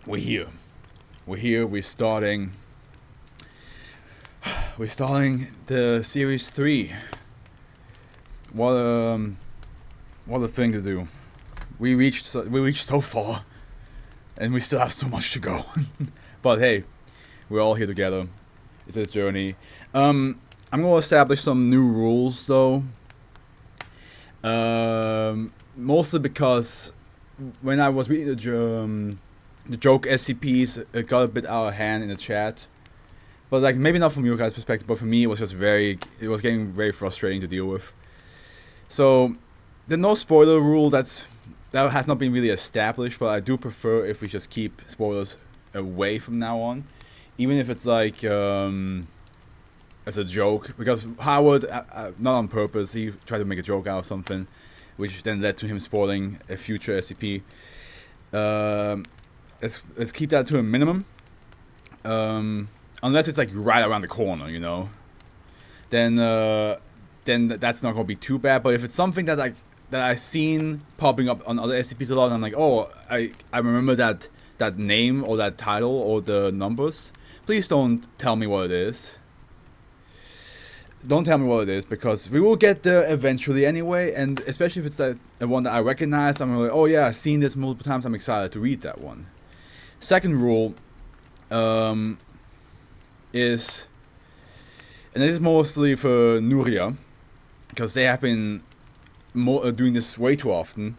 we're here. We're here. We're starting the series 3. What a thing to do. We reached so far, and we still have so much to go. But hey, we're all here together. It's a journey. I'm gonna establish some new rules though. Mostly because when I was reading the joke SCPs, it got a bit out of hand in the chat. But like maybe not from your guys' perspective, but for me it was getting very frustrating to deal with. So the no spoiler rule that has not been really established, but I do prefer if we just keep spoilers away from now on, even if it's like as a joke, because Howard, not on purpose, he tried to make a joke out of something, which then led to him spoiling a future SCP. Let's keep that to a minimum. Unless it's like right around the corner, you know. Then that's not gonna be too bad. But if it's something that I've seen popping up on other SCPs a lot, and I'm like, oh, I remember that name or that title or the numbers. Please don't tell me what it is. Don't tell me what it is, because we will get there eventually anyway, and especially if it's the one that I recognize, I'm like, oh yeah, I've seen this multiple times, I'm excited to read that one. Second rule is, and this is mostly for Nuria, because they have been doing this way too often,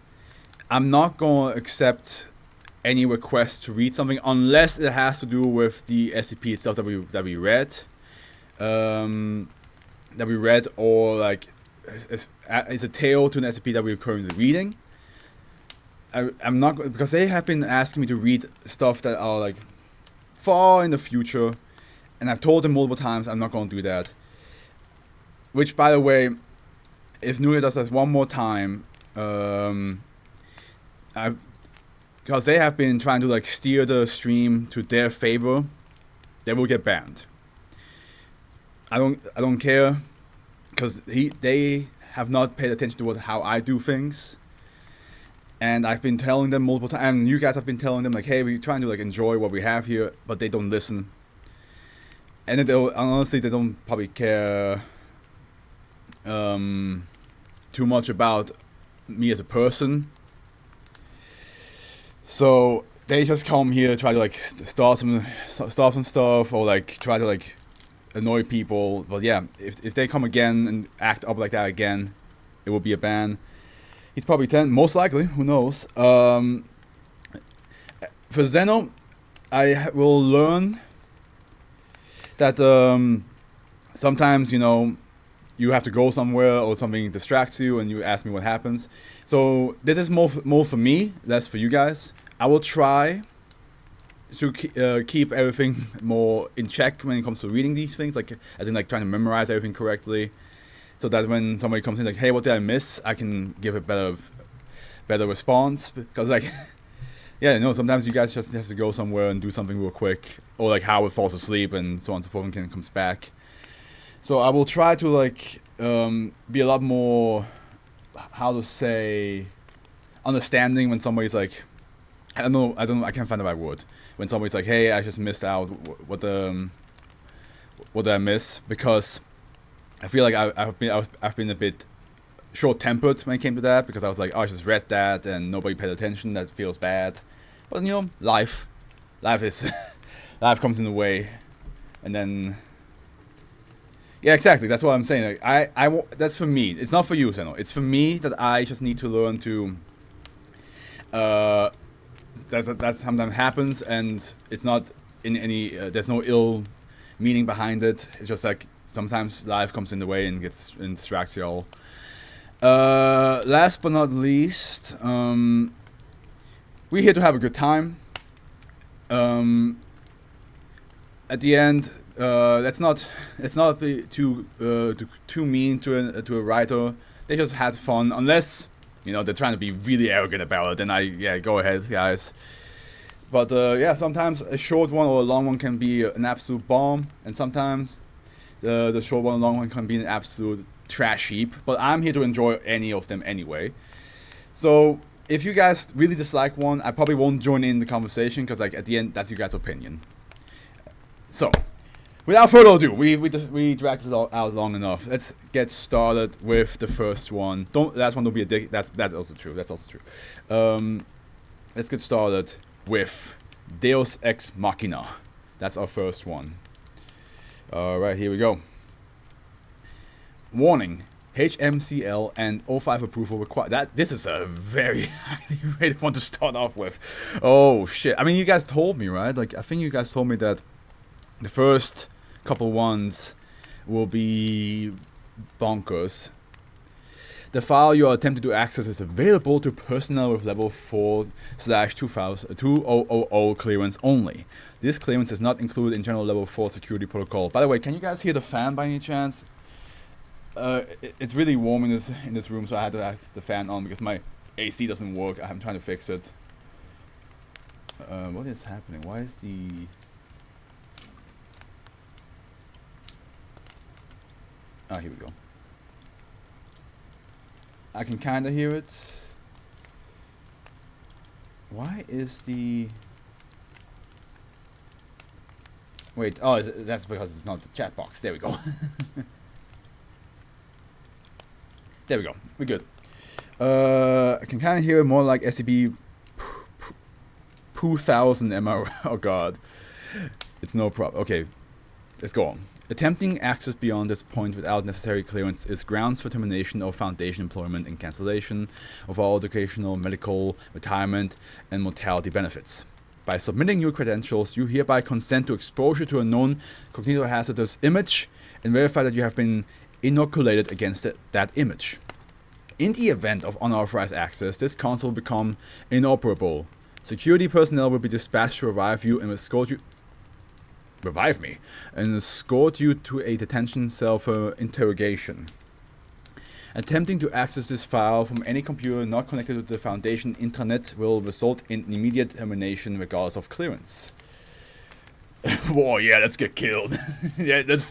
I'm not going to accept any requests to read something unless it has to do with the SCP itself that we read. Or like it's a tale to an SCP that we're currently reading. I'm not, because they have been asking me to read stuff that are like far in the future, and I've told them multiple times I'm not going to do that. Which, by the way, if Nuria does that one more time, because they have been trying to like steer the stream to their favor, they will get banned. I don't care, because they have not paid attention to how I do things, and I've been telling them multiple times, and you guys have been telling them like, hey, we're trying to like enjoy what we have here, but they don't listen. And honestly, they don't probably care too much about me as a person. So they just come here, try to like start some stuff, or like try to like annoy people. But yeah, if they come again and act up like that again, it will be a ban. He's probably 10, most likely, who knows. For Zeno, I will learn that sometimes, you know, you have to go somewhere or something distracts you and you ask me what happens. So this is more for me, less for you guys. I will try to keep everything more in check when it comes to reading these things, like as in like trying to memorize everything correctly, so that when somebody comes in like, hey, what did I miss, I can give a better response. Because like yeah, you know, sometimes you guys just have to go somewhere and do something real quick, or like Howard falls asleep and so on and so forth, and comes back. So I will try to like be a lot more, how to say, understanding when somebody's like, I can't find the right word. When somebody's like, hey, I just missed out, what did I miss? Because I feel like I've been a bit short-tempered when it came to that, because I was like, oh, I just read that and nobody paid attention, that feels bad. But you know, life is life comes in the way, and then yeah, exactly, that's what I'm saying. Like that's for me. It's not for you, Zeno. It's for me, that I just need to learn to that sometimes happens, and it's not in any there's no ill meaning behind it. It's just like sometimes life comes in the way and distracts you all. Last but not least, we're here to have a good time. At the end, let's not be too mean to a writer. They just had fun, unless, you know, they're trying to be really arrogant about it. Then go ahead, guys. But yeah, sometimes a short one or a long one can be an absolute bomb, and sometimes the short one and long one can be an absolute trash heap. But I'm here to enjoy any of them anyway. So if you guys really dislike one, I probably won't join in the conversation because like at the end, that's your guys' opinion. So, without further ado, we dragged this all out long enough. Let's get started with the first one. Last one don't be a dick. That's also true. That's also true. Let's get started with Deus Ex Machina. That's our first one. Alright, here we go. Warning. HMCL and O5 approval required. This is a very highly rated one to start off with. Oh shit. I mean, you guys told me, right? Like, I think you guys told me that the first couple ones will be bonkers. The file you are attempting to access is available to personnel with level 4/2000 clearance only. This clearance does not include internal level 4 security protocol. By the way, can you guys hear the fan by any chance? It's really warm in this room, so I had to have the fan on because my AC doesn't work. I'm trying to fix it. What is happening? Why is the... Ah, here we go. I can kinda hear it. Why is the... Wait, oh, that's because it's not the chat box. There we go. There we go. We're good. I can kind of hear it more like SCP 2000 MR. Oh god. It's no problem. Okay, let's go on. Attempting access beyond this point without necessary clearance is grounds for termination of foundation employment and cancellation of all educational, medical, retirement, and mortality benefits. By submitting your credentials, you hereby consent to exposure to a known cognitohazardous image and verify that you have been inoculated against that image. In the event of unauthorized access, this console will become inoperable. Security personnel will be dispatched to revive you and escort you... Revive me? And escort you to a detention cell for interrogation. Attempting to access this file from any computer not connected to the Foundation intranet will result in immediate termination regardless of clearance. Whoa, yeah, let's get killed. Yeah, let's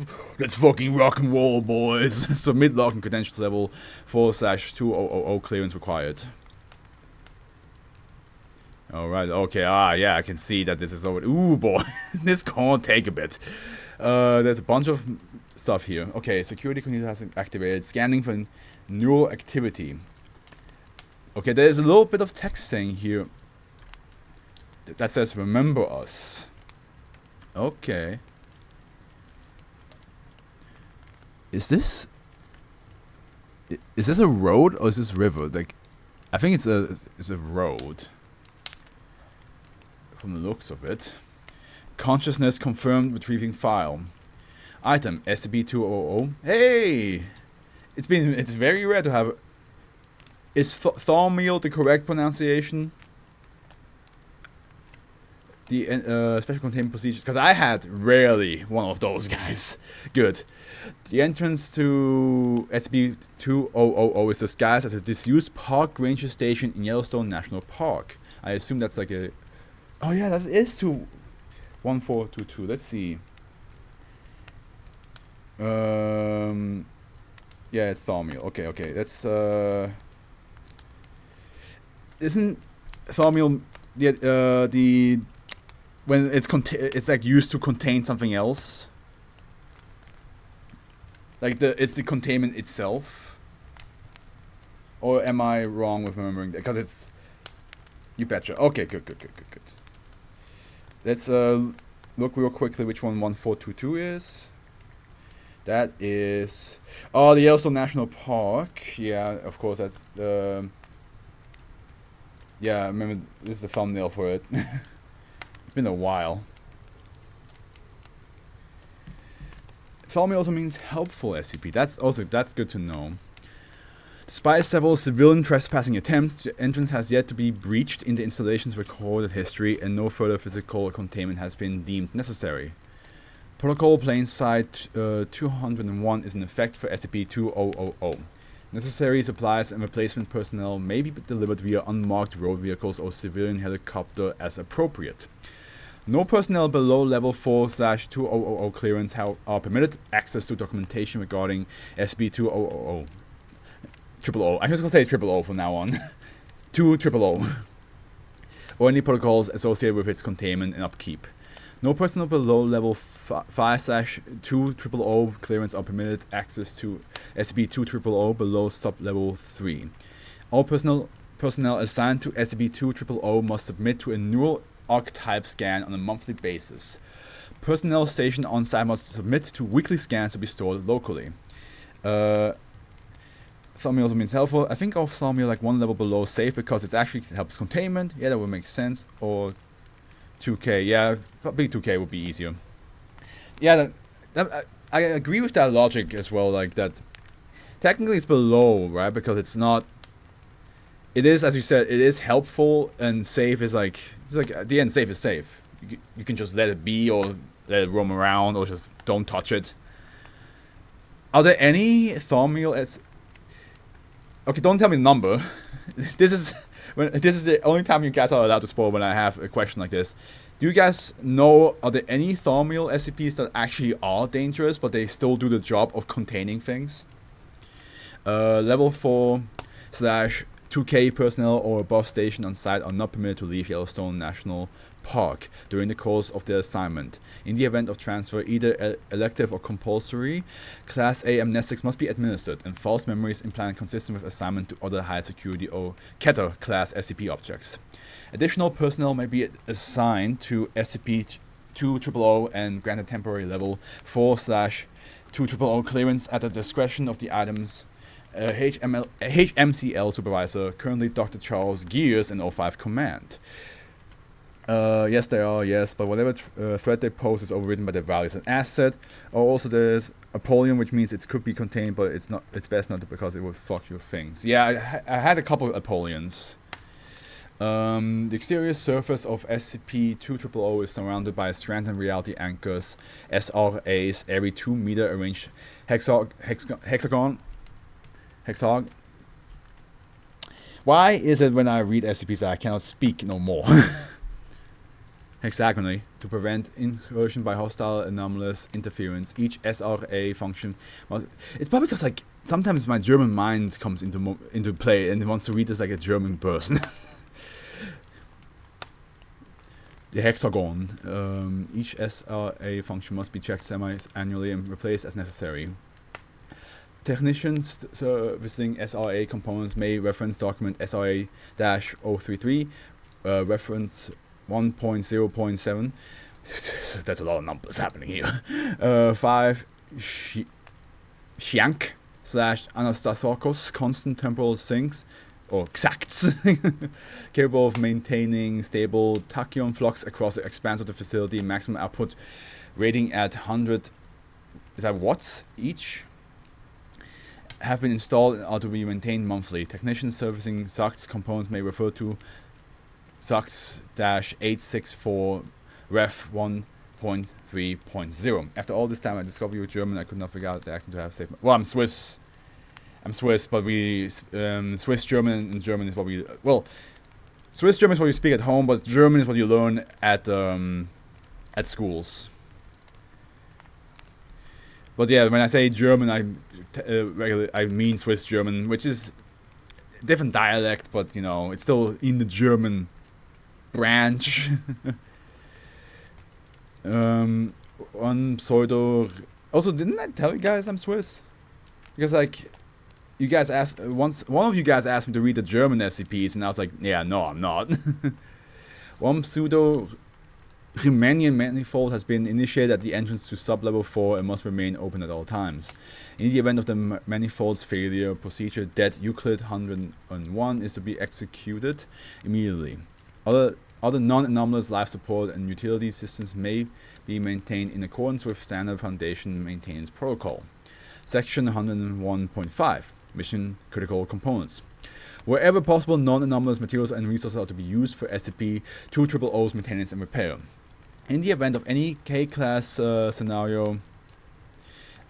fucking rock and roll, boys. Submit log and credentials level 4/2000 clearance required. Alright, okay, yeah, I can see that this is over. Ooh, boy, this can't take a bit. There's a bunch of stuff here. Okay, security computer has activated. Scanning for neural activity. Okay, there's a little bit of text saying here that says, remember us. Okay. Is this a road or is this river? Like, I think it's a road. From the looks of it. Consciousness confirmed retrieving file. Item SCP-200. Hey! It's very rare to have. Is Thaumiel the correct pronunciation? The special containment procedures, because I had rarely one of those guys. Good. The entrance to SCP-2000 is disguised as a disused park ranger station in Yellowstone National Park. I assume that's like a... Oh yeah, that is to 1422. Let's see. Yeah, it's Thaumiel. Okay. That's isn't Thaumiel the when it's like used to contain something else? Like it's the containment itself? Or am I wrong with remembering that? Because it's... You betcha. Okay, good. Let's look real quickly which one 1422 is. That is... Oh, the Yellowstone National Park. Yeah, of course, that's... yeah, remember, this is the thumbnail for it. It's been a while. Thaumiel also means helpful SCP. That's good to know. Despite several civilian trespassing attempts, the entrance has yet to be breached in the installation's recorded history, and no further physical containment has been deemed necessary. Protocol Plain Sight 201 is in effect for SCP-2000. Necessary supplies and replacement personnel may be delivered via unmarked road vehicles or civilian helicopter as appropriate. No personnel below level 4/2000 clearance are permitted access to documentation regarding SCP-2000. I'm just gonna say 000 from now on. 200 or any protocols associated with its containment and upkeep. No personnel below level 5/200 clearance are permitted access to SCP-200 below sub-level 3. All personnel assigned to SCP-200 must submit to a neural archetype scan on a monthly basis. Personnel stationed on site must submit to weekly scans to be stored locally. Thaumiel also means helpful. I think of Thaumiel like one level below safe because it actually helps containment. Yeah, that would make sense. Or 2K. Yeah, probably 2K would be easier. Yeah, I agree with that logic as well. Like that, technically it's below, right? Because it's not. It is, as you said, it is helpful, and safe is like, it's like at the end, safe is safe. You can just let it be, or let it roam around, or just don't touch it. Are there any Thaumiel as? Okay, don't tell me the number. This is the only time you guys are allowed to spoil when I have a question like this. Do you guys know, are there any Thaumiel SCPs that actually are dangerous, but they still do the job of containing things? Level 4/2K personnel or above stationed on site are not permitted to leave Yellowstone National Park during the course of their assignment. In the event of transfer, either elective or compulsory, Class A amnestics must be administered, and false memories implanted consistent with assignment to other high security or Keter class SCP objects. Additional personnel may be assigned to SCP-200 and granted temporary level 4/200 clearance at the discretion of the item's HMCL supervisor, currently Dr. Charles Gears in O5 Command. Yes, they are, yes, but whatever threat they pose is overridden by their value as an asset. Or also there's Apollyon, which means it could be contained, but it's best not to, because it would fuck your things. Yeah, I had a couple of Apollyons. The exterior surface of SCP-200 is surrounded by stranded reality anchors, SRAs, every 2 meter arranged hexagon. Why is it when I read SCPs I cannot speak no more? Hexagonally, to prevent incursion by hostile anomalous interference. Each SRA function must... It's probably because, like, sometimes my German mind comes into play and wants to read this like a German person. The hexagon. Each SRA function must be checked semi-annually and replaced as necessary. Technicians servicing SRA components may reference document SRA-033, reference 1.0.7. That's a lot of numbers happening here. 5 Shank/Anastasakos constant temporal sinks, or XACTs, capable of maintaining stable tachyon flux across the expanse of the facility. Maximum output rating at 100 watts each have been installed and are to be maintained monthly. Technicians servicing SACTs components may refer to SACTs-864 Ref 1.3.0. After all this time, I discovered you were German. I could not figure out the accent to have safe. Well, I'm Swiss. But we Swiss German and German is what we Swiss German is what you speak at home, but German is what you learn at schools. But yeah, when I say German, I mean Swiss German, which is a different dialect, but you know, it's still in the German branch. On pseudo. Also, didn't I tell you guys I'm Swiss? Because like, you guys asked one of you guys asked me to read the German SCPs, and I was like, yeah, no, I'm not. One pseudo Riemannian manifold has been initiated at the entrance to sub-level 4 and must remain open at all times. In the event of the manifold's failure, procedure det Euclid 101 is to be executed immediately. Other non-anomalous life support and utility systems may be maintained in accordance with standard Foundation maintenance protocol. Section 101.5 Mission Critical Components. Wherever possible, non-anomalous materials and resources are to be used for SCP-200's maintenance and repair. In the event of any K-class scenario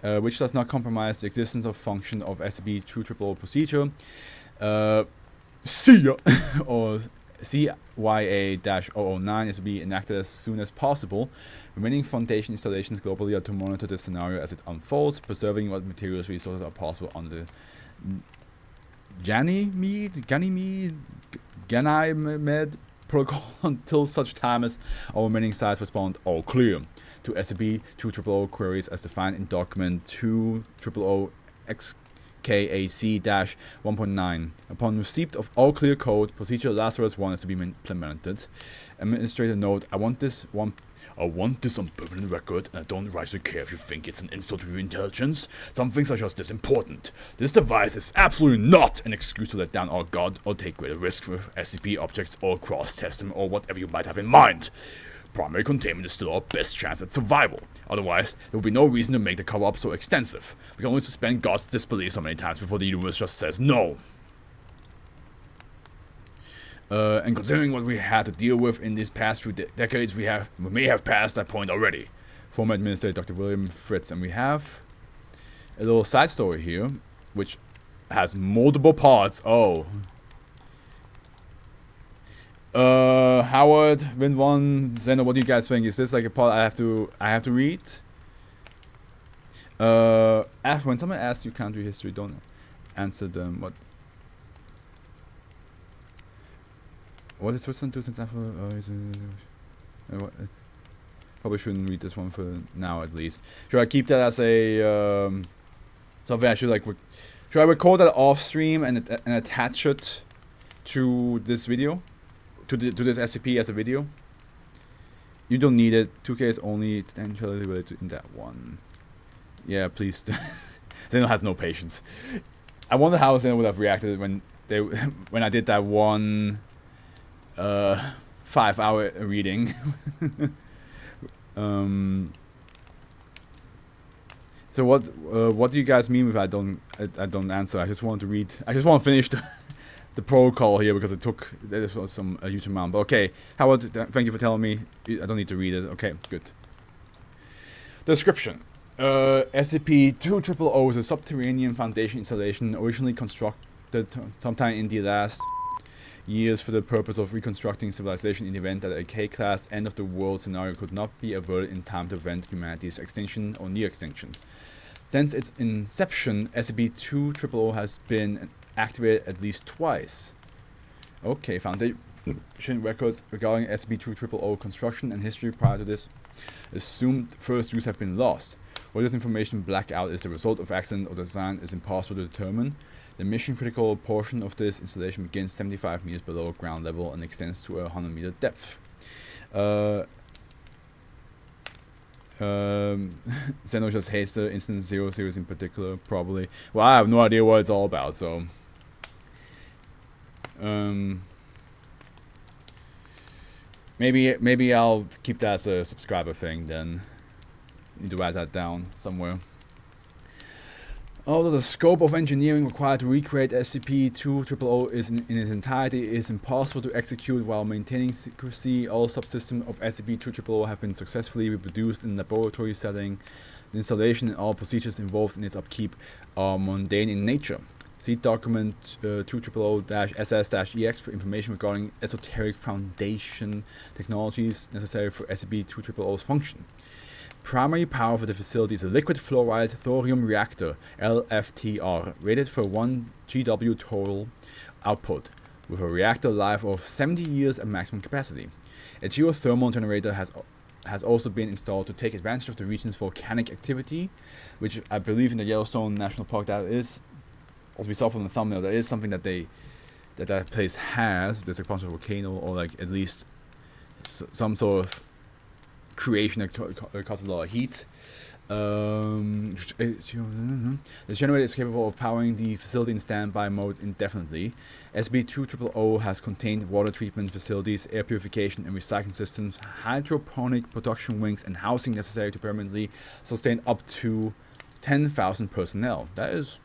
which does not compromise the existence of function of SCP-200 procedure, CIA or CYA-009 is to be enacted as soon as possible. Remaining Foundation installations globally are to monitor the scenario as it unfolds, preserving what materials resources are possible on the Ganymede Ganymede protocol until such time as our remaining sites respond all clear to SCP-2000 queries as defined in document 2000 XKAC-1.9. Upon receipt of all clear code, procedure Lazarus 1 is to be implemented. Administrator note, I want this on permanent record, and I don't rightly care if you think it's an insult to your intelligence. Some things are just this important. This device is absolutely not an excuse to let down our god or take greater risks with SCP objects or cross-test them or whatever you might have in mind. Primary containment is still our best chance at survival. Otherwise, there will be no reason to make the cover-up so extensive. We can only suspend God's disbelief so many times before the universe just says no. And considering what we had to deal with in these past few decades, we may have passed that point already. Former Administrator Dr. William Fritz, and we have a little side story here, which has multiple parts. Oh. Howard, Win1, Zeno, what do you guys think? Is this like a part I have to read? When someone asks you country history, don't answer them. What is Switzerland do since Afro? Probably shouldn't read this one for now, at least. Should I keep that as a something I should like? Should I record that off stream and attach it to this video, to this SCP as a video? You don't need it. 2K is only potentially related in that one. Yeah, please. Zeno has no patience. I wonder how Zeno would have reacted when I did that one 5-hour reading. So what do you guys mean if I don't answer? I just want to read. I just want to finish the protocol here because this was a huge amount. But okay, Howard, thank you for telling me. I don't need to read it. Okay, good. Description. SCP-2000 is a subterranean foundation installation originally constructed sometime in the last years for the purpose of reconstructing civilization in the event that a K-class end-of-the-world scenario could not be averted in time to prevent humanity's extinction or near extinction. Since its inception, SCP-2000 has been activated at least twice. Okay, Foundation records regarding SCP-2000 construction and history prior to this assumed first use have been lost. Whether this information blackout is the result of accident or design is impossible to determine. The mission-critical portion of this installation begins 75 meters below ground level and extends to a 100-meter depth. Zeno just hates the Instance 0 series in particular, probably. Well, I have no idea what it's all about, so... Maybe I'll keep that as a subscriber thing, then. Need to write that down somewhere. Although the scope of engineering required to recreate SCP-2000 is in its entirety is impossible to execute while maintaining secrecy, all subsystems of SCP-2000 have been successfully reproduced in laboratory setting. The installation and all procedures involved in its upkeep are mundane in nature. See document 2000-SS-EX for information regarding esoteric foundation technologies necessary for SCP-2000's function. Primary power for the facility is a liquid fluoride thorium reactor, LFTR, rated for 1 GW total output, with a reactor life of 70 years at maximum capacity. A geothermal generator has also been installed to take advantage of the region's volcanic activity, which I believe in the Yellowstone National Park that is, as we saw from the thumbnail, that is something that that place has. There's a bunch of volcano, or like at least some sort of creation that causes a lot of heat. This generator is capable of powering the facility in standby mode indefinitely. SCP-2000 has contained water treatment facilities, air purification and recycling systems, hydroponic production wings, and housing necessary to permanently sustain up to 10,000 personnel. That is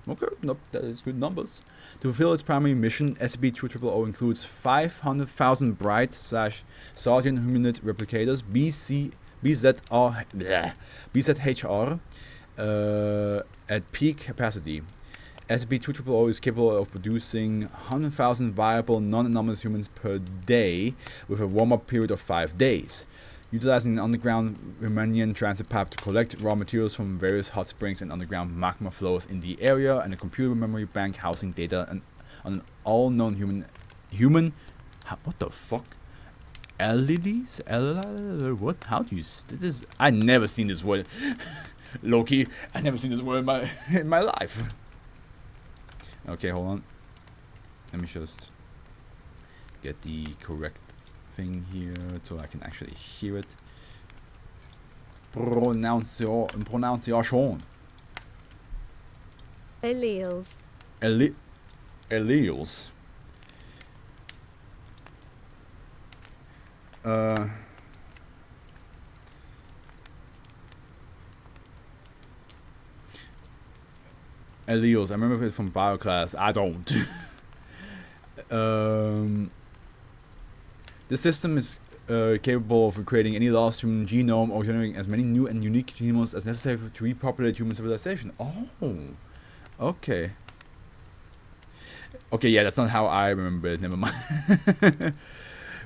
okay. Nope, that is good numbers. To fulfill its primary mission, SCP-2000 includes 500,000 bright / Sergeant humanoid replicators BZHR at peak capacity. SCP-2000 is capable of producing 100,000 viable non-anomalous humans per day with a warm-up period of 5 days. Utilizing an underground Riemannian transit pipe to collect raw materials from various hot springs and underground magma flows in the area, and a computer memory bank housing data and on an all-known human. What the fuck? Alleles? What? How do you? This? I never seen this word. Loki. I never seen this word in my life. Okay, hold on. Let me just get the correct thing here so I can actually hear it. Pronunciation. Alleles. Alleles. Alleles. I remember it from bio class. I don't. This system is capable of creating any lost human genome or generating as many new and unique genomes as necessary to repopulate human civilization. Oh, okay. Okay, yeah, that's not how I remember it. Never mind.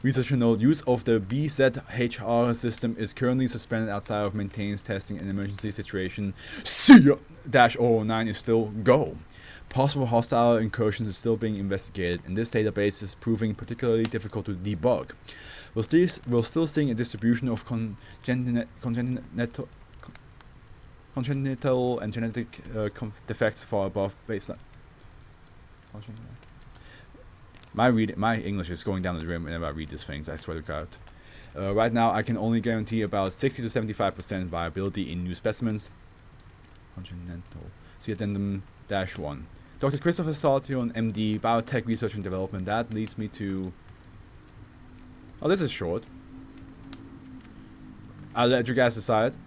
Researchers note use of the BZHR system is currently suspended outside of maintenance testing and emergency situation. C-009 is still go. Possible hostile incursions is still being investigated, and this database is proving particularly difficult to debug. We're still seeing a distribution of congenital and genetic defects far above baseline. My English is going down the drain whenever I read these things, I swear to God. Right now, I can only guarantee about 60 to 75% viability in new specimens. Congenital. See addendum -1. Dr. Christopher Saltion, MD, Biotech Research and Development. That leads me to... Oh, this is short. I'll let you guys decide.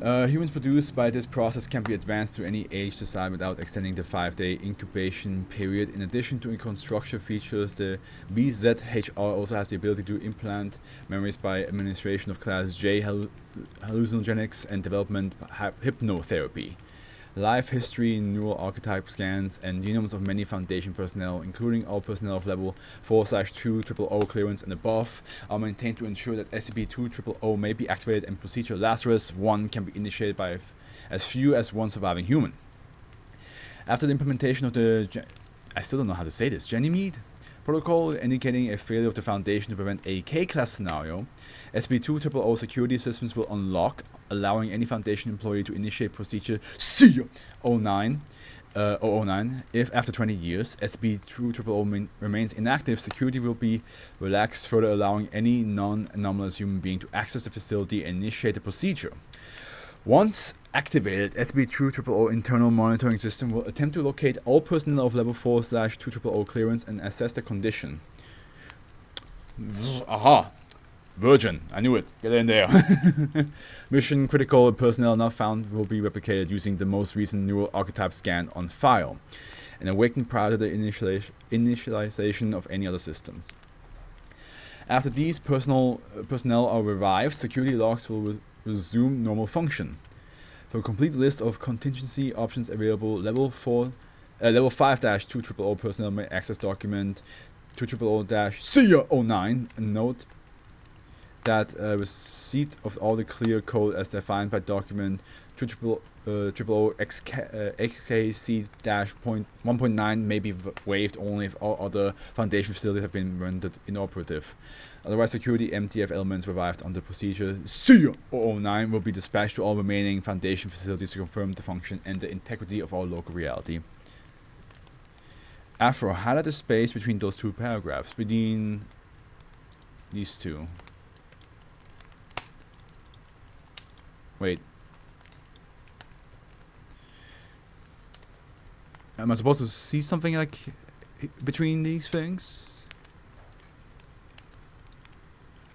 Humans produced by this process can be advanced to any age desired without extending the 5-day incubation period. In addition to construction features, the BZHR also has the ability to implant memories by administration of class J hallucinogenics and development hypnotherapy. Life history, neural archetype scans, and genomes of many Foundation personnel, including all personnel of level 4/200 clearance and above, are maintained to ensure that SCP-2000 may be activated and procedure Lazarus-1 can be initiated by as few as one surviving human. After the implementation of the... I still don't know how to say this. Ganymede protocol indicating a failure of the Foundation to prevent a K-class scenario, SCP-2000 security systems will unlock, allowing any Foundation employee to initiate procedure C-009. If after 20 years SCP-2000 remains inactive, security will be relaxed, further allowing any non-anomalous human being to access the facility and initiate the procedure. Once activated, SCP-2000 internal monitoring system will attempt to locate all personnel of level 4/200 clearance and assess their condition. Aha! Virgin. I knew it. Get in there. Mission critical personnel not found will be replicated using the most recent neural archetype scan on file and awakened prior to the initialization of any other systems. After these personnel are revived, security logs will resume normal function. For a complete list of contingency options available, level 5/200 personnel may access document 2000-C09 and note that receipt of all the clear code as defined by document 2000-XKC-1.9 may be waived only if all other Foundation facilities have been rendered inoperative. Otherwise, security MTF elements revived under procedure C-009 will be dispatched to all remaining Foundation facilities to confirm the function and the integrity of our local reality. Afro, highlight the space between those two paragraphs, between these two. Wait. Am I supposed to see something like between these things?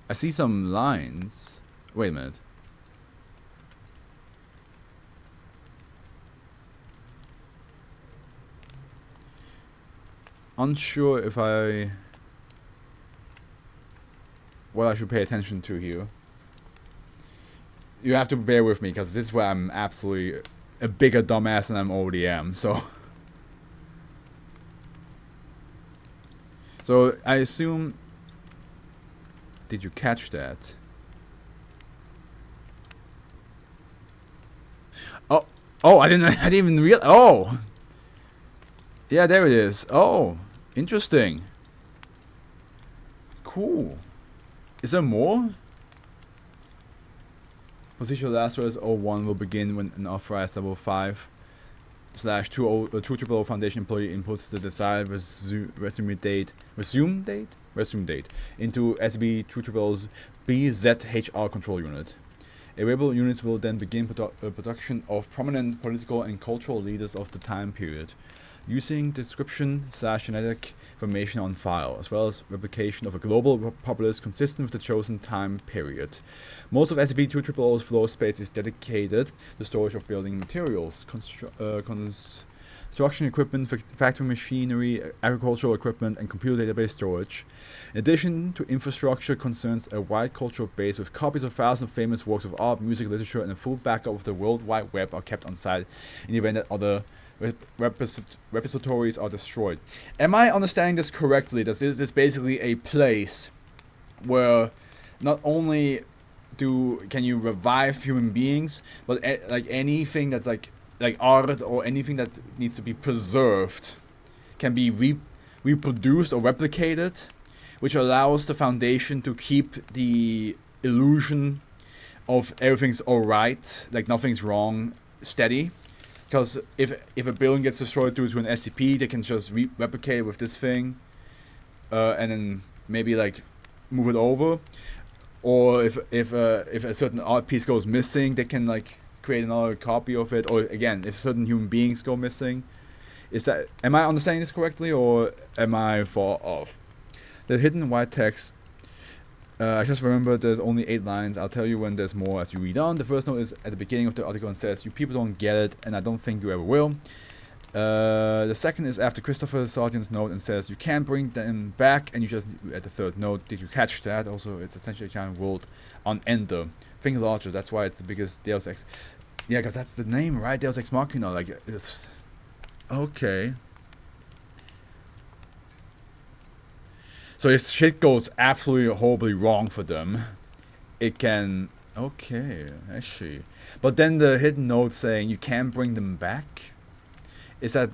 I see some lines. Wait a minute. Unsure if what I should pay attention to here. You have to bear with me, because this is where I'm absolutely a bigger dumbass than I already am, so... So, I assume... Did you catch that? Oh! Oh, I didn't even realize... Oh! Yeah, there it is. Oh, interesting. Cool. Is there more? Position Lazarus 01 will begin when an authorized level 5 slash 200 Foundation employee inputs the desired resume date into SB200's BZHR control unit. Available units will then begin production of prominent political and cultural leaders of the time period, using description / genetic information on file, as well as replication of a global populace consistent with the chosen time period. Most of SCP-200's floor space is dedicated to storage of building materials, construction equipment, factory machinery, agricultural equipment, and computer database storage. In addition to infrastructure concerns, a wide cultural base with copies of thousands of famous works of art, music, literature, and a full backup of the World Wide Web are kept on site in the event that other repositories are destroyed. Am I understanding this correctly? That this is basically a place where not only can you revive human beings, but like anything that's like art or anything that needs to be preserved can be reproduced or replicated, which allows the Foundation to keep the illusion of everything's alright, like nothing's wrong, steady. Because if a building gets destroyed due to an SCP, they can just replicate it with this thing, and then maybe like move it over. Or if a certain art piece goes missing, they can like create another copy of it. Or again, if certain human beings go missing, am I understanding this correctly, or am I far off? The hidden white text. I just remember there's only 8 lines. I'll tell you when there's more as you read on. The first note is at the beginning of the article and says, "You people don't get it, and I don't think you ever will." The second is after Christopher Sargent's note and says, "You can't bring them back," and you just at the third note. Did you catch that? Also, it's essentially a giant world on Ender. Think larger. That's why it's the biggest Deus Ex. Yeah, because that's the name, right? Deus Ex Machina. Like, it's okay. So if shit goes absolutely horribly wrong for them, it can... Okay, I see. But then the hidden note saying you can't bring them back? Is that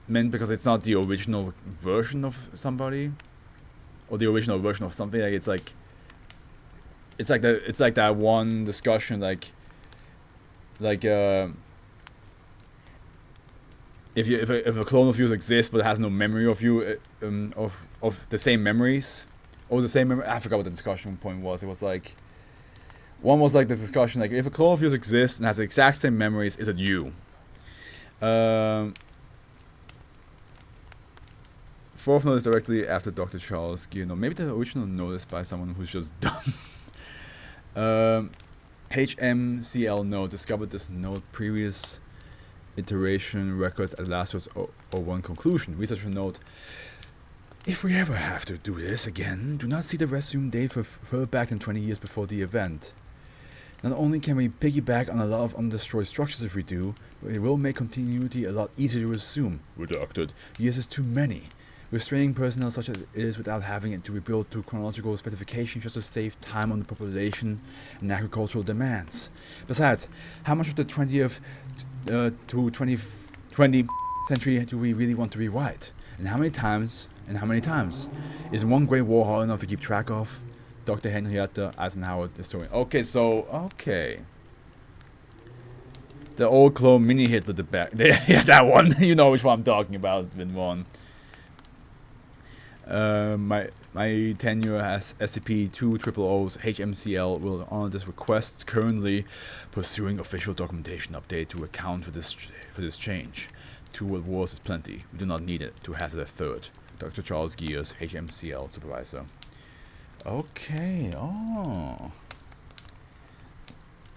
meant because it's not the original version of somebody? Or the original version of something? Like, it's like that one discussion, if a clone of you exists but has no memory of you, of the same memories, or the same memory. I forgot what the discussion point was. It was like, one was like this discussion, like if a clone of yours exists and has the exact same memories, is it you? Fourth note is directly after Dr. Charles Gear note. Maybe the original note is by someone who's just done. HMCL note discovered this note previous iteration records at Lazarus 01 conclusion. Researcher note: if we ever have to do this again, do not see the resume date for further back than 20 years before the event. Not only can we piggyback on a lot of undestroyed structures if we do, but it will make continuity a lot easier to assume. Redacted. Years is too many. Restraining personnel such as it is without having it to rebuild to chronological specification just to save time on the population and agricultural demands. Besides, how much of the 20th to 20th century do we really want to rewrite? And how many times? Is one great war hard enough to keep track of? Dr. Henrietta Eisenhower, historian. Okay. The old clone mini Hitler, the back. Yeah, that one. You know which one I'm talking about. It's been one. My tenure as SCP-200's HMCL will honor this request, currently pursuing official documentation update to account for this change. 2 world wars is plenty. We do not need it to hazard a third. Dr. Charles Gears, HMCL supervisor. Okay, oh.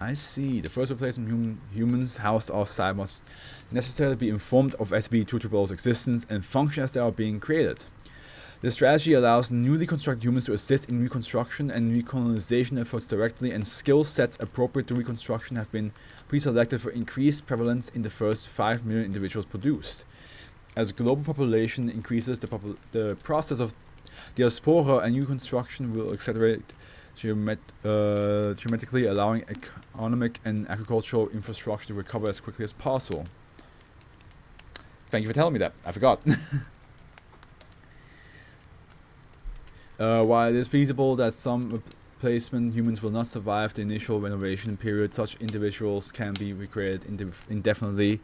I see. The first replacement humans housed off-site must necessarily be informed of SCP-200's existence and function as they are being created. This strategy allows newly constructed humans to assist in reconstruction and recolonization efforts directly, and skill sets appropriate to reconstruction have been pre-selected for increased prevalence in the first 5 million individuals produced. As global population increases, the process of diaspora and reconstruction will accelerate geometrically, allowing economic and agricultural infrastructure to recover as quickly as possible. Thank you for telling me that. I forgot. While it is feasible that some replacement humans will not survive the initial renovation period, such individuals can be recreated indefinitely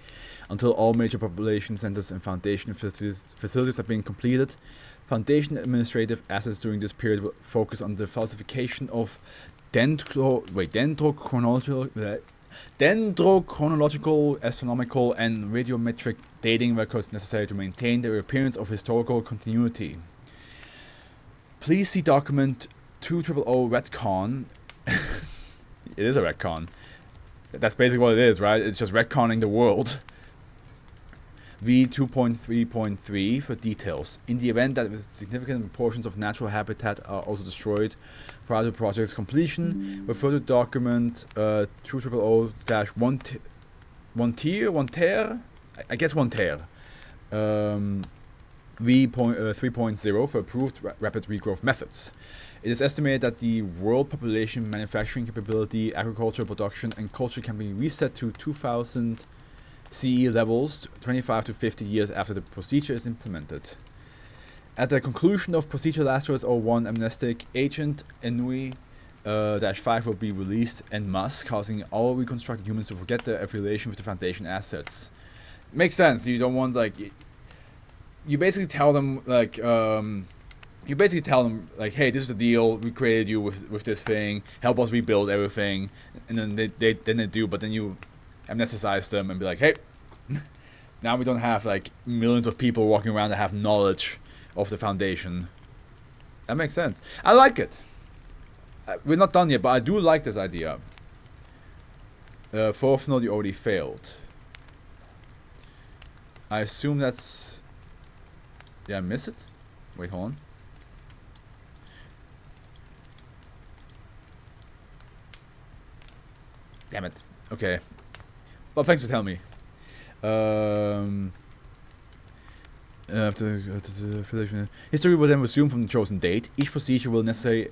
until all major population centers and foundation facilities have been completed. Foundation administrative assets during this period will focus on the falsification of dendrochronological, astronomical, and radiometric dating records necessary to maintain the appearance of historical continuity. Please see document 2000 retcon. It is a retcon. That's basically what it is, right? It's just retconning the world. V2.3.3 for details. In the event that significant portions of natural habitat are also destroyed prior to the project's completion, refer to document 2000-1 tier, I guess 1 tier. V3.0 for approved rapid regrowth methods. It is estimated that the world population, manufacturing capability, agricultural production, and culture can be reset to 2000 CE levels 25 to 50 years after the procedure is implemented. At the conclusion of Procedure Lazarus 01, amnestic agent Enui -5 will be released en masse, causing all reconstructed humans to forget their affiliation with the Foundation assets. Makes sense. You don't want, like, you basically tell them, like, hey, this is the deal. We created you with this thing. Help us rebuild everything, and then they do. But then you amnesticize them and be like, hey, now we don't have like millions of people walking around that have knowledge of the Foundation. That makes sense. I like it. We're not done yet, but I do like this idea. Fourth node, you already failed. I assume that's... Did I miss it? Wait, hold on. Damn it. Okay. Well, thanks for telling me. History will then resume from the chosen date. Each procedure will necessarily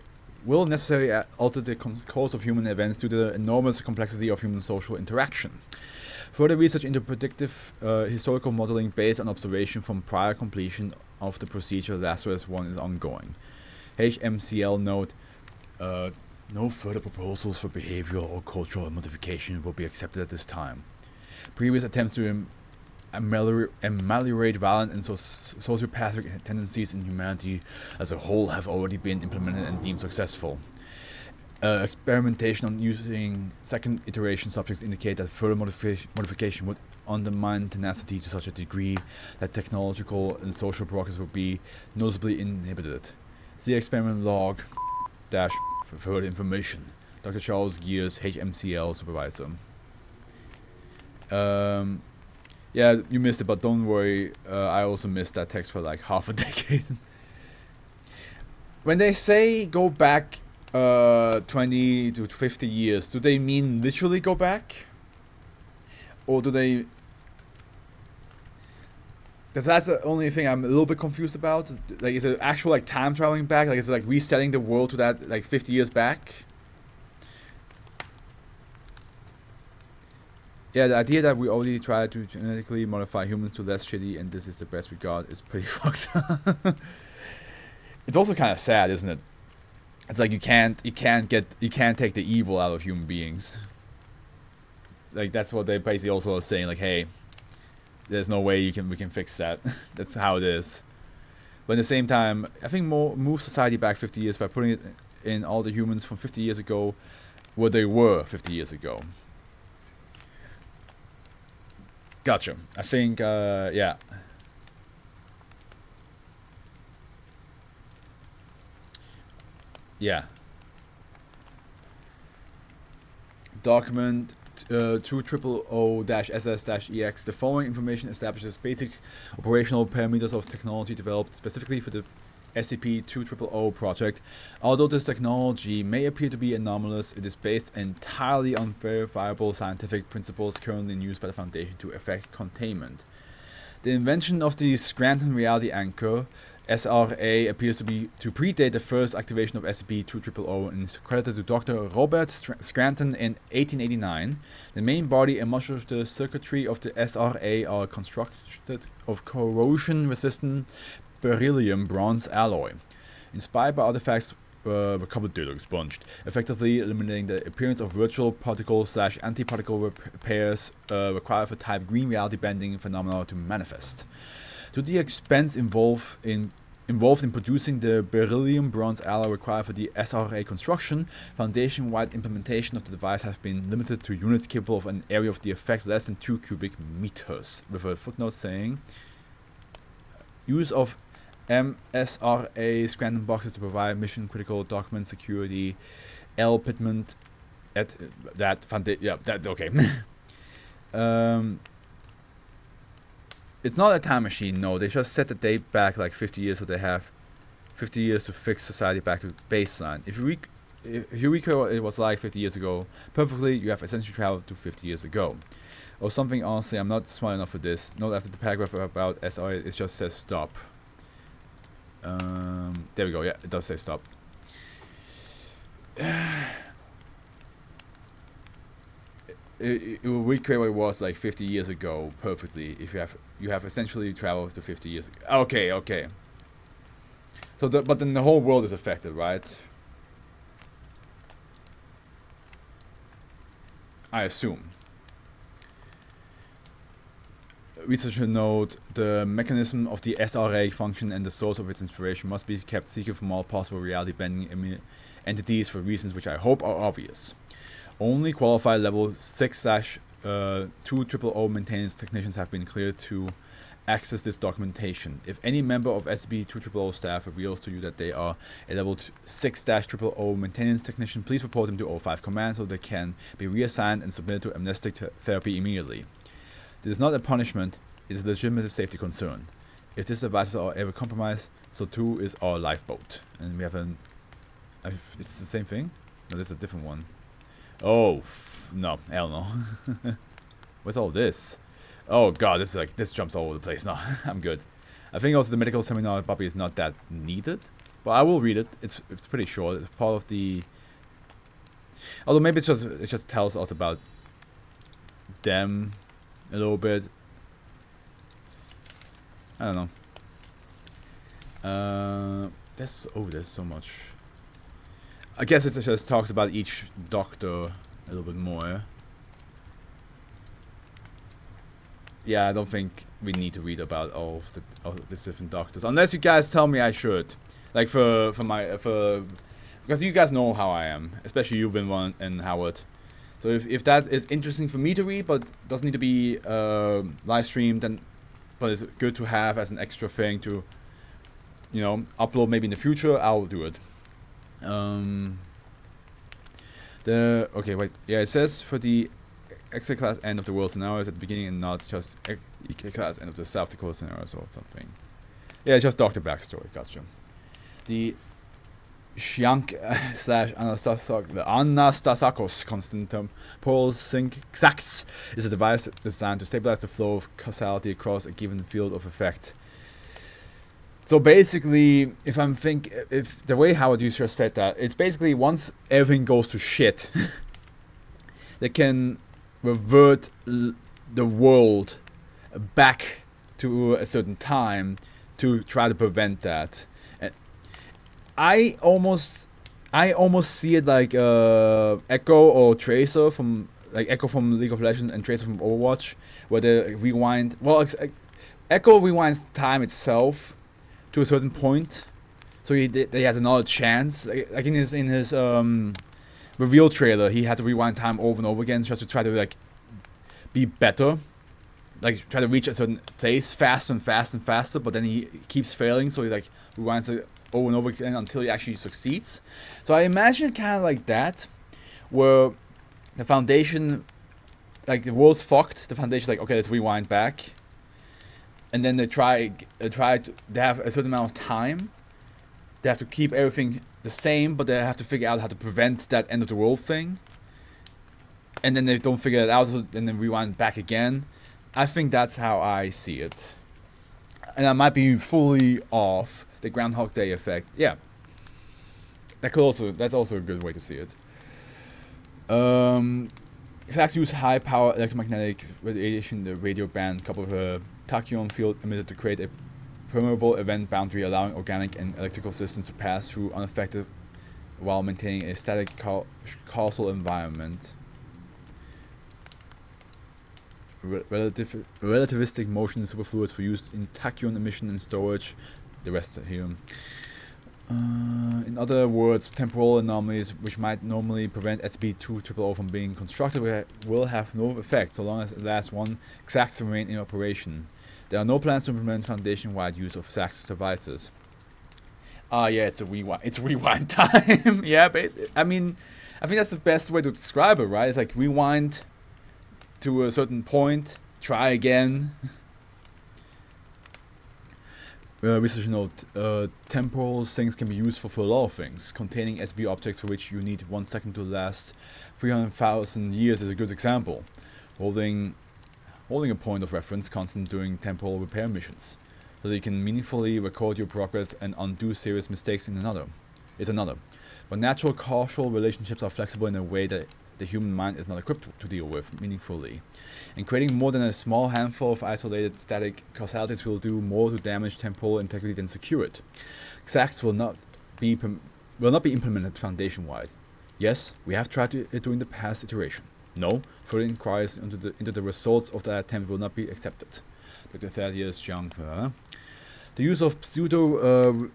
alter the course of human events due to the enormous complexity of human social interaction. Further research into predictive historical modeling based on observation from prior completion of the procedure Lazarus 1 is ongoing. HMCL note, no further proposals for behavioral or cultural modification will be accepted at this time. Previous attempts to ameliorate violent and sociopathic tendencies in humanity as a whole have already been implemented and deemed successful. Experimentation on using second iteration subjects indicate that further modification would undermine tenacity to such a degree that technological and social progress would be noticeably inhibited. See experiment log dash for further information. Dr. Charles Gears, HMCL supervisor. Yeah, you missed it, but don't worry. I also missed that text for like half a decade. When they say go back 20 to 50 years, do they mean literally go back? Or do they... Because that's the only thing I'm a little bit confused about. Like, is it actual like time traveling back? Like, is it like resetting the world to that like 50 years back? Yeah, the idea that we already tried to genetically modify humans to less shitty and this is the best we got is pretty fucked up. It's also kind of sad, isn't it? It's like you can't take the evil out of human beings. Like, that's what they basically also are saying, like, hey, there's no way we can fix that. That's how it is. But at the same time, I think move society back 50 years by putting it in all the humans from 50 years ago where they were 50 years ago. Gotcha. I think, yeah. Yeah. Document 2000-SS-EX. The following information establishes basic operational parameters of technology developed specifically for the SCP-2000 project. Although this technology may appear to be anomalous, it is based entirely on verifiable scientific principles currently in use by the Foundation to effect containment. The invention of the Scranton Reality Anchor SRA appears to predate the first activation of SCP-2000 and is credited to Dr. Robert Scranton in 1889. The main body and much of the circuitry of the SRA are constructed of corrosion-resistant beryllium bronze alloy, inspired by artifacts recovered data expunged, effectively eliminating the appearance of virtual particle/antiparticle pairs required for type green reality bending phenomena to manifest. To the expense involved in producing the beryllium bronze alloy required for the SRA construction, foundation-wide implementation of the device has been limited to units capable of an area of the effect less than 2 cubic meters, with a footnote saying use of MSRA Scranton boxes to provide mission-critical document security, L. Pittman at that foundation. Yeah, that okay. It's not a time machine. No, they just set the date back like 50 years, so they have 50 years to fix society back to baseline. If you recall what it was like 50 years ago perfectly, you have essentially traveled to 50 years ago. Or something. Honestly, I'm not smart enough for this. Note after the paragraph about SRA, it just says stop. There we go. Yeah, it does say stop. It will recreate what it was like 50 years ago perfectly. If you have essentially traveled to 50 years ago. Okay. So, but then the whole world is affected, right? I assume. Researcher note, the mechanism of the SRA function and the source of its inspiration must be kept secret from all possible reality-bending entities for reasons which I hope are obvious. Only qualified level 6/2000 maintenance technicians have been cleared to access this documentation. If any member of SCP-2000 staff reveals to you that they are a level 6/000 maintenance technician, please report them to O5 Command so they can be reassigned and submitted to amnestic therapy immediately. This is not a punishment, it is a legitimate safety concern. If these devices are ever compromised, so too is our lifeboat. And we have it's the same thing? No, this is a different one. Oh, no, hell no. What's all this? Oh god, this jumps all over the place now. I'm good. I think also the medical seminar probably is not that needed, but I will read it. It's pretty short. It's part of the. Although maybe it just tells us about them a little bit. I don't know. There's so much. I guess it just talks about each doctor a little bit more. Yeah, I don't think we need to read about all of the different doctors, unless you guys tell me I should. Like because you guys know how I am, especially you, Vinwan and Howard. So if that is interesting for me to read, but doesn't need to be live streamed, then but it's good to have as an extra thing to, you know, upload maybe in the future, I'll do it. Okay, wait. Yeah, it says for the X class end of the world scenarios at the beginning and not just X class end of the South Dakota scenarios or something. Yeah, it's just Dr. Backstory. Gotcha. The Shank Anastasakos constant temporal sync exacts is a device designed to stabilize the flow of causality across a given field of effect. So basically, if the way Howard just said that, it's basically once everything goes to shit, they can revert the world back to a certain time to try to prevent that. And I almost see it like Echo or Tracer from Echo from League of Legends and Tracer from Overwatch, where they rewind. Well, Echo rewinds time itself to a certain point, so he has another chance. Like in his reveal trailer, he had to rewind time over and over again just to try to be better, try to reach a certain place faster and faster and faster. But then he keeps failing, so he rewinds it over and over again until he actually succeeds. So I imagine kind of like that, where the Foundation, the world's fucked. The Foundation's like, okay, let's rewind back. And then they have a certain amount of time. They have to keep everything the same, but they have to figure out how to prevent that end of the world thing. And then they don't figure it out, and then rewind back again. I think that's how I see it. And I might be fully off. the Groundhog Day effect. Yeah, that's also a good way to see it. Exacts use high power electromagnetic radiation, the radio band, coupled with a tachyon field emitted to create a permeable event boundary, allowing organic and electrical systems to pass through unaffected while maintaining a static causal environment. Relativistic motion in superfluids for use in tachyon emission and storage. The rest here. In other words, temporal anomalies which might normally prevent SB200 from being constructed will have no effect so long as the last one exacts remain in operation. There are no plans to implement foundation-wide use of exact devices. Yeah, it's a rewind. It's rewind time. Yeah, basically. I mean, I think that's the best way to describe it, right? It's like rewind to a certain point, try again. Research note, temporal sinks can be used for a lot of things. Containing SB objects for which you need 1 second to last 300,000 years is a good example. Holding a point of reference constant during temporal repair missions, so that you can meaningfully record your progress and undo serious mistakes is another. But natural causal relationships are flexible in a way that the human mind is not equipped to deal with meaningfully. And creating more than a small handful of isolated static causalities will do more to damage temporal integrity than secure it. Exacts will not be implemented foundation-wide. Yes, we have tried it during the past iteration. No, further inquiries into the results of that attempt will not be accepted. Dr. Thaddeus Young. The use of pseudo...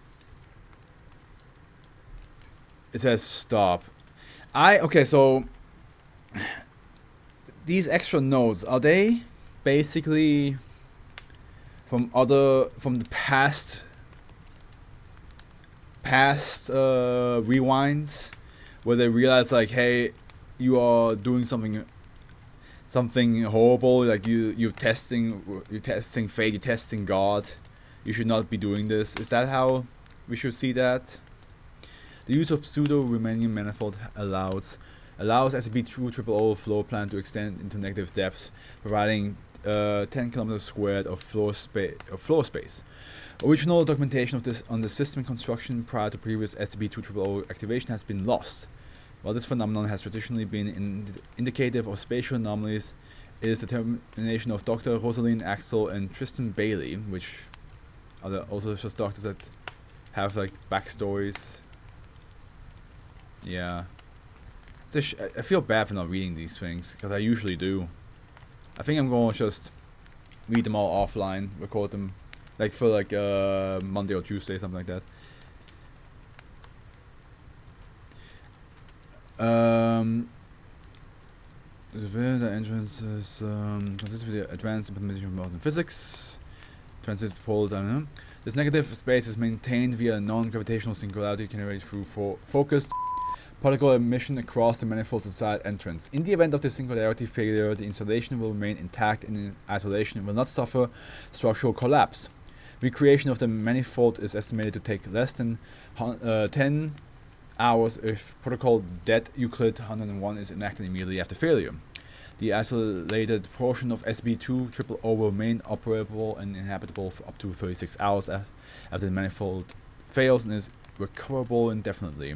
it says stop. Okay, so... these extra nodes, are they basically from the past rewinds, where they realize like, hey, you are doing something horrible, like you're testing fate, you're testing God, you should not be doing this. Is that how we should see that? The use of pseudo-Riemannian manifold allows SCP-200 floor plan to extend into negative depths, providing 10 kilometers squared of floor space. Original documentation of this on the system construction prior to previous SCP-200 activation has been lost. While this phenomenon has traditionally been indicative of spatial anomalies, it is the determination of Dr. Rosalind Axel and Tristan Bailey, which are also just doctors that have like backstories. Yeah. I feel bad for not reading these things, because I usually do. I think I'm going to just read them all offline, record them, like for like Monday or Tuesday, something like that. The entrance is consists of the advanced implementation of modern physics. Transit pole dynamics. This negative space is maintained via a non-gravitational singularity generated through focused particle emission across the manifold's inside entrance. In the event of the singularity failure, the installation will remain intact in isolation and will not suffer structural collapse. Recreation of the manifold is estimated to take less than 10 hours if protocol det Euclid 101 is enacted immediately after failure. The isolated portion of SB200 will remain operable and inhabitable for up to 36 hours after the manifold fails and is recoverable indefinitely.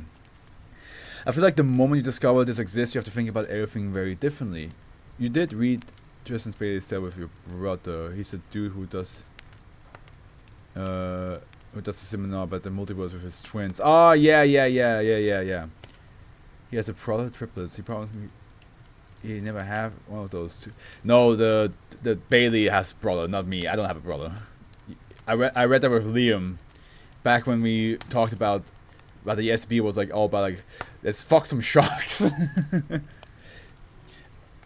I feel like the moment you discover this exists, you have to think about everything very differently. You did read Tristan Bailey's tale with your brother. He's a dude who does a seminar about the multiverse with his twins. Oh, yeah. He has a brother triplets. He promised me he never have one of those two. No, the Bailey has brother, not me. I don't have a brother. I read that with Liam back when we talked about the SB was like all about like, let's fuck some sharks.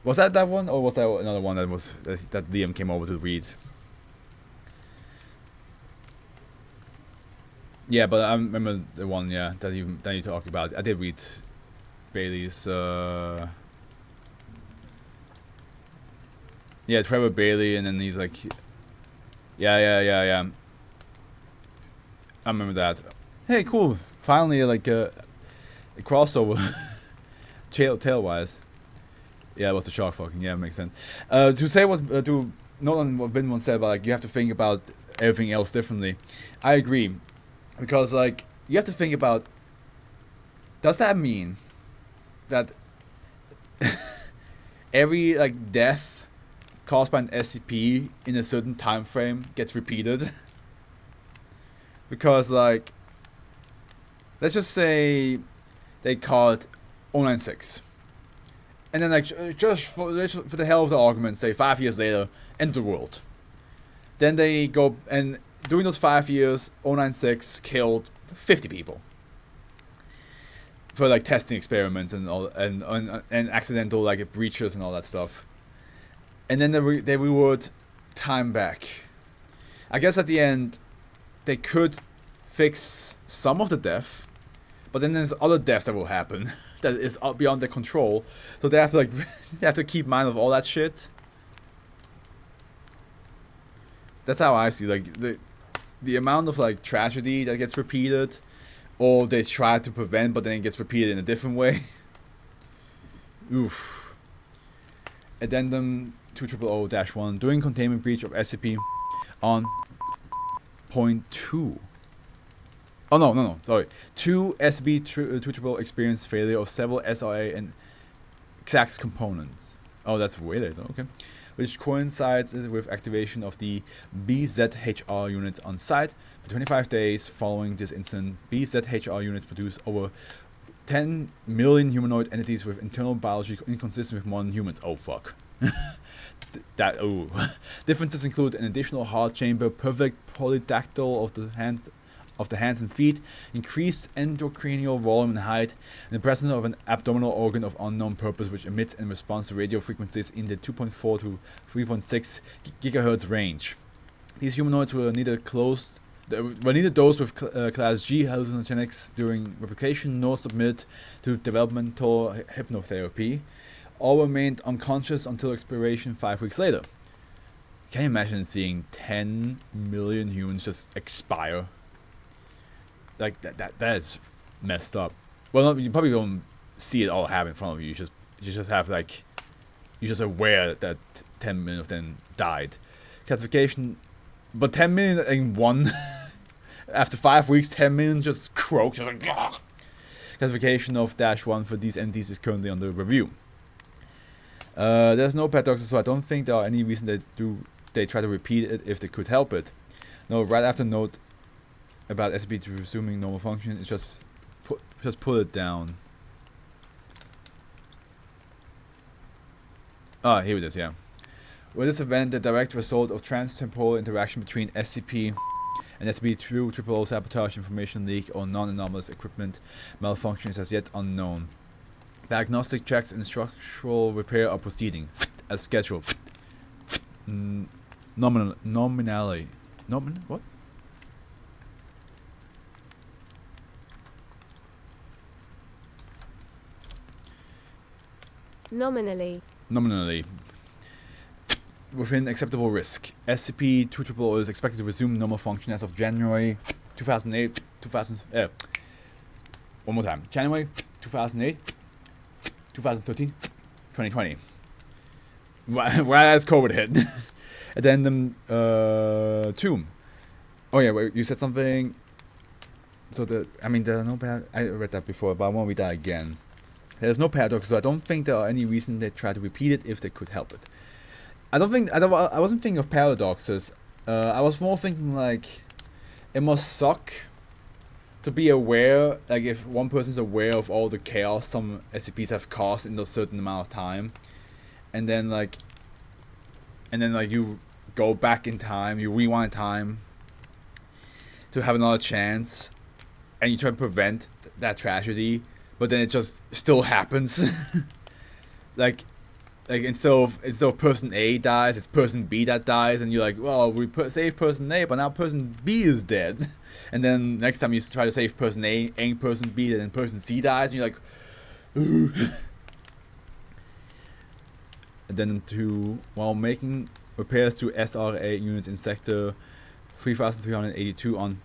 Was that one, or was that another one that Liam came over to read? Yeah, but I remember the one, yeah, that you talked about. I did read Bailey's. Yeah, Trevor Bailey, and then he's like, yeah. I remember that. Hey, cool. Finally, like a crossover, tail-wise. Yeah, it was the shark fucking. Yeah, it makes sense. To note on what Vin once said about like you have to think about everything else differently. I agree. Because like you have to think about, does that mean that every like death caused by an SCP in a certain time frame gets repeated? Because like, let's just say they call it 096, and then like just for the hell of the argument, say 5 years later, end of the world. Then they go, and during those 5 years, 096 killed 50 people for like testing experiments and all, and accidental like breaches and all that stuff. And then they reward time back. I guess at the end, they could fix some of the death, but then there's other deaths that will happen that is beyond their control. So they have to like they have to keep mind of all that shit. That's how I see like the amount of like tragedy that gets repeated, or they try to prevent but then it gets repeated in a different way. Oof. Addendum 2000-1 during containment breach of SCP on .2. Oh no, sorry. 2 SCP-2000 experienced failure of several SRA and exact components. Oh, that's way later, okay. Which coincides with activation of the BZHR units on site. For 25 days following this incident, BZHR units produce over 10 million humanoid entities with internal biology inconsistent with modern humans. Oh fuck. Differences include an additional heart chamber, perfect polydactyl of the hands and feet, increased endocrinial volume and height, and the presence of an abdominal organ of unknown purpose which emits and responds to radio frequencies in the 2.4 to 3.6 gigahertz range. These humanoids were neither dosed with class G hallucinogenics during replication nor submitted to developmental hypnotherapy. All remained unconscious until expiration 5 weeks later. Can you imagine seeing 10 million humans just expire? Like that is messed up. Well, you probably don't see it all happen in front of you. You just have like, you're just aware that 10 million of them died. Classification, but 10 million in one. After 5 weeks, 10 million just croaks. Just like, ugh. Classification of -1 for these entities is currently under review. There's no paradoxes, so I don't think there are any reason they try to repeat it if they could help it. No, right after note about SCP resuming normal function, it's just pull it down. Ah, here it is, yeah. With this event, the direct result of trans-temporal interaction between SCP and SCP through triple sabotage, information leak, or non-anomalous equipment malfunction is as yet unknown. Diagnostic checks and structural repair are proceeding as scheduled. Nominally. What? Nominally. Within acceptable risk. SCP-2000 is expected to resume normal function as of January 2008. One more time. January 2008, 2013, 2020. Right as COVID hit. Addendum 2. Oh yeah, wait, you said something. So there are no I read that before, but I won't read that again. There's no paradox, so I don't think there are any reason they try to repeat it if they could help it. I wasn't thinking of paradoxes. I was more thinking like, it must suck to be aware, like if one person's aware of all the chaos some SCPs have caused in a certain amount of time, and then like you go back in time, you rewind time to have another chance, and you try to prevent that tragedy, but then it just still happens. like instead of person A dies, it's person B that dies, and you're like, well, we saved person A, but now person B is dead. And then next time you try to save person A, ain't person B, then person C dies, and you're like, ooh. Addendum 2, while making repairs to SRA units in sector 3382 on...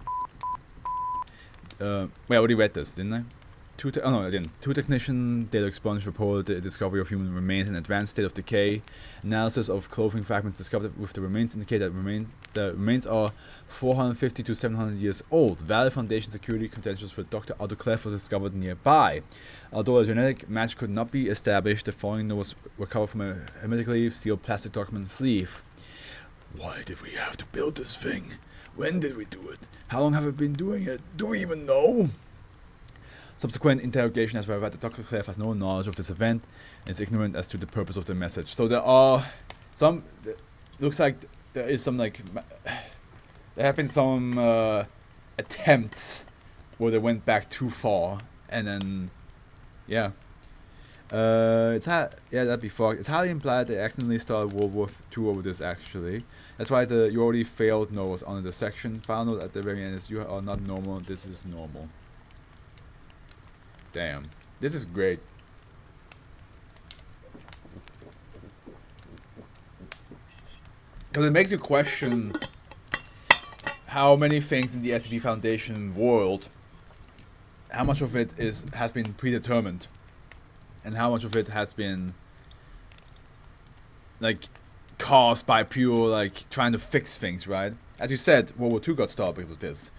wait, I already read this, didn't I? I didn't. Two technician data expunged reported the discovery of human remains in an advanced state of decay. Analysis of clothing fragments discovered with the remains indicate that the remains are 450 to 700 years old. Valid foundation security credentials for Dr. Otto Clef was discovered nearby. Although a genetic match could not be established, the following note was recovered from a hermetically sealed plastic document sleeve. Why did we have to build this thing? When did we do it? How long have we been doing it? Do we even know? Subsequent interrogation has verified that Dr. Clef has no knowledge of this event and is ignorant as to the purpose of the message. So there are some... looks like there is some like... there have been some attempts where they went back too far and then... yeah. That'd be fucked. It's highly implied they accidentally started World War II over this, actually. That's why the "you already failed" note was under the section. Final note at the very end is "you are not normal, this is normal." Damn. This is great. Because it makes you question how many things in the SCP Foundation world, how much of it has been predetermined. And how much of it has been, like, caused by pure, like, trying to fix things, right? As you said, World War II got started because of this.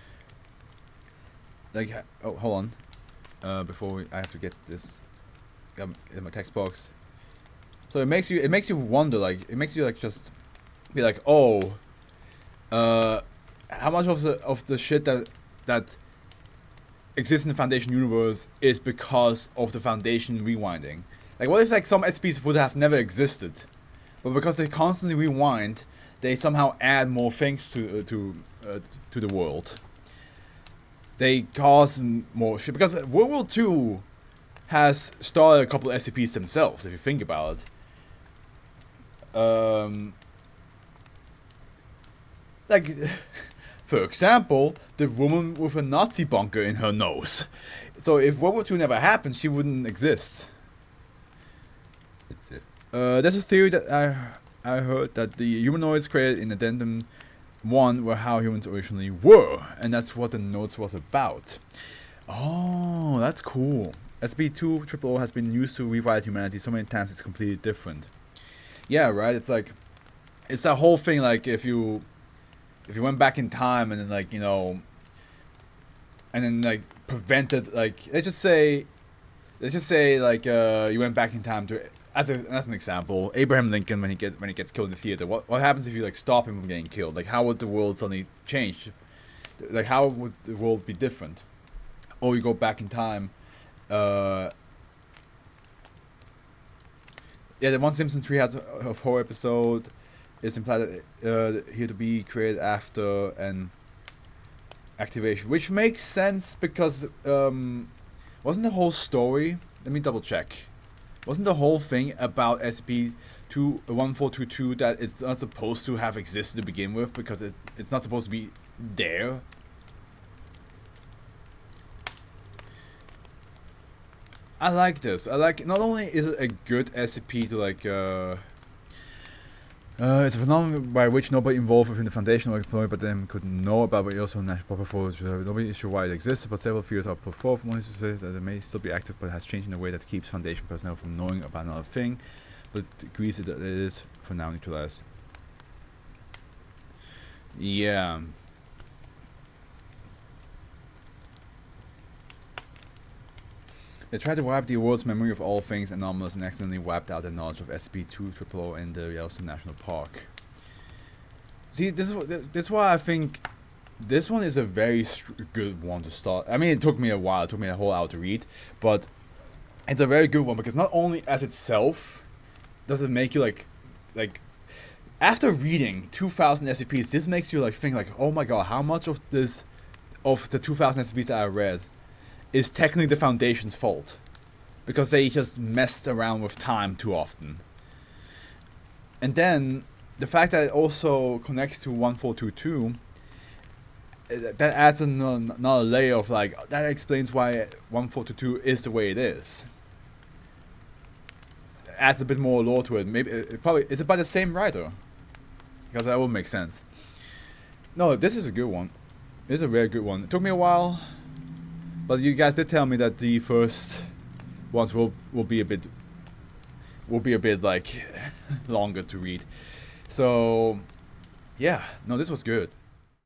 Like, oh, hold on. I have to get this, get my text box. So it makes you wonder, like, it makes you, like, just be like, oh, how much of the shit that exists in the Foundation universe is because of the Foundation rewinding. Like, what if like some SCPs would have never existed, but because they constantly rewind, they somehow add more things to the world. They cause more shit because World War II has started a couple of SCPs themselves. If you think about it, like. For example, the woman with a Nazi bunker in her nose. So if World War II never happened, she wouldn't exist. There's a theory that I heard that the humanoids created in Addendum 1 were how humans originally were, and that's what the notes was about. Oh, that's cool. SB200 has been used to rewrite humanity so many times it's completely different. Yeah, right? It's like, it's that whole thing, like, if you went back in time and then, like, you know, and then, like, prevented, like, let's just say like you went back in time to, as an example, Abraham Lincoln when he gets killed in the theater. What happens if you like stop him from getting killed? Like, how would the world suddenly change? Like, how would the world be different? Or you go back in time. Yeah, the One Simpsons Treehouse of Horror episode is implied here to be created after an activation, which makes sense because wasn't the whole story? Let me double check. Wasn't the whole thing about SCP-1422 that it's not supposed to have existed to begin with because it's not supposed to be there? I like this. I like. Not only is it a good SCP to like. It's a phenomenon by which nobody involved within the Foundation or employed but them could know about, but also national Pro-Fros. Nobody is sure why it exists, but several theories are put forth. One is that it may still be active, but has changed in a way that keeps Foundation personnel from knowing about another thing, but agrees that it is for now neutralized. Yeah. They tried to wipe the world's memory of all things anomalous and accidentally wiped out the knowledge of SCP-200 in the Yellowstone National Park. See, this is why I think this one is a very good one to start. I mean, it took me a while. It took me a whole hour to read, but it's a very good one because not only as itself does it make you like after reading 2,000 SCPs, this makes you like think like, oh my god, how much of the 2,000 SCPs that I read is technically the Foundation's fault because they just messed around with time too often. And then the fact that it also connects to 1422, that adds another layer of like, that explains why 1422 is the way it is. It adds a bit more lore to it. Maybe is it by the same writer? Because that would make sense. No, this is a good one. This is a very good one. It took me a while. But you guys did tell me that the first ones will be a bit like longer to read. So yeah, no, this was good.